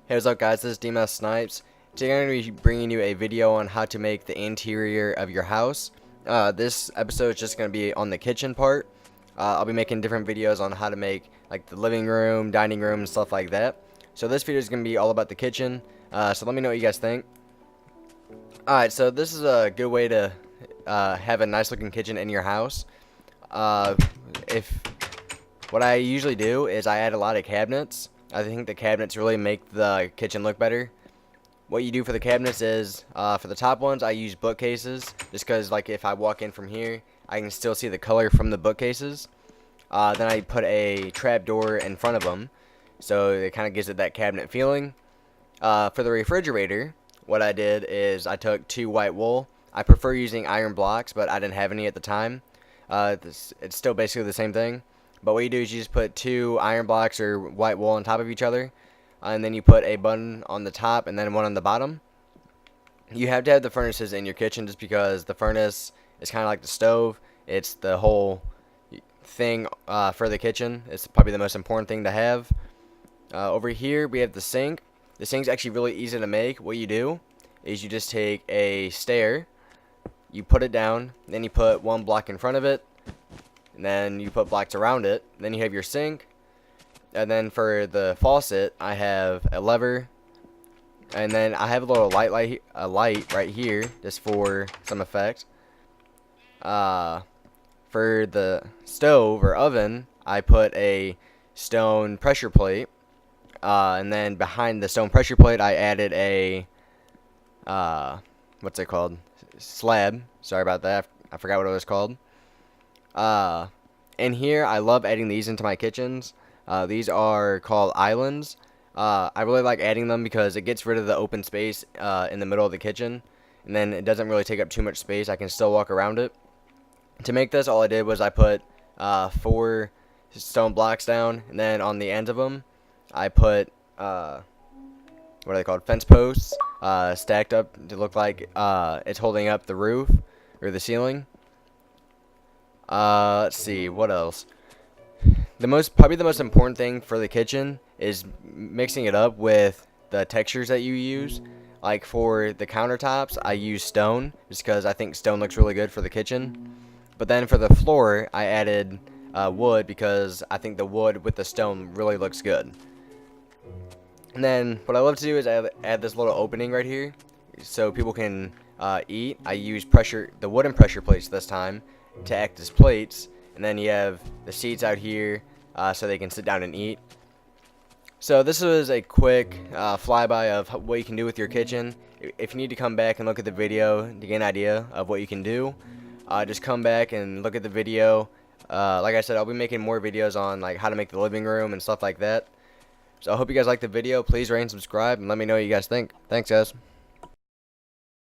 Hey, what's up guys, this is DMS Snipes. Today I'm going to be bringing you a video on how to make the interior of your house. This episode is just going to be on the kitchen part. I'll be making different videos on how to make like the living room, dining room, and stuff like that. So this video is going to be all about the kitchen. So let me know what you guys think. Alright, so this is a good way to have a nice looking kitchen in your house. What I usually do is I add a lot of cabinets. I think the cabinets really make the kitchen look better. What you do for the cabinets is, for the top ones, I use bookcases, just because like if I walk in from here, I can still see the color from the bookcases. Then I put a trap door in front of them, so it kind of gives it that cabinet feeling. For the refrigerator, what I did is I took 2 white wool. I prefer using iron blocks, but I didn't have any at the time. It's still basically the same thing. But what you do is you just put 2 iron blocks or white wool on top of each other, and then you put a button on the top and then one on the bottom. You have to have the furnaces in your kitchen just because the furnace is kind of like the stove. It's the whole thing for the kitchen. It's probably the most important thing to have. Over here we have the sink. The sink's actually really easy to make. What you do is you just take a stair, you put it down, then you put 1 block in front of it, and then you put blocks around it. Then you have your sink. And then for the faucet, I have a lever. And then I have a little light right here, just for some effect. For the stove or oven, I put a stone pressure plate. And then behind the stone pressure plate, I added a, what's it called? Slab. Sorry about that. I forgot what it was called. In here, I love adding these into my kitchens. These are called islands. I really like adding them because it gets rid of the open space in the middle of the kitchen, and then it doesn't really take up too much space. I can still walk around it. To make this, all I did was I put 4 stone blocks down, and then on the ends of them, I put what are they called? Fence posts stacked up to look like it's holding up the roof or the ceiling. Let's see, what else? Probably the most important thing for the kitchen is mixing it up with the textures that you use. Like for the countertops, I use stone just because I think stone looks really good for the kitchen. But then for the floor, I added wood because I think the wood with the stone really looks good. And then what I love to do is I add this little opening right here so people can eat. I use the wooden pressure plates this time to act as plates, and then you have the seats out here so they can sit down and eat. So this was a quick flyby of what you can do with your kitchen. If you need to come back and look at the video to get an idea of what you can do, just come back and look at the video. Like I said, I'll be making more videos on like how to make the living room and stuff like that. So I hope you guys like the video. Please rate and subscribe and let me know what you guys think. Thanks guys.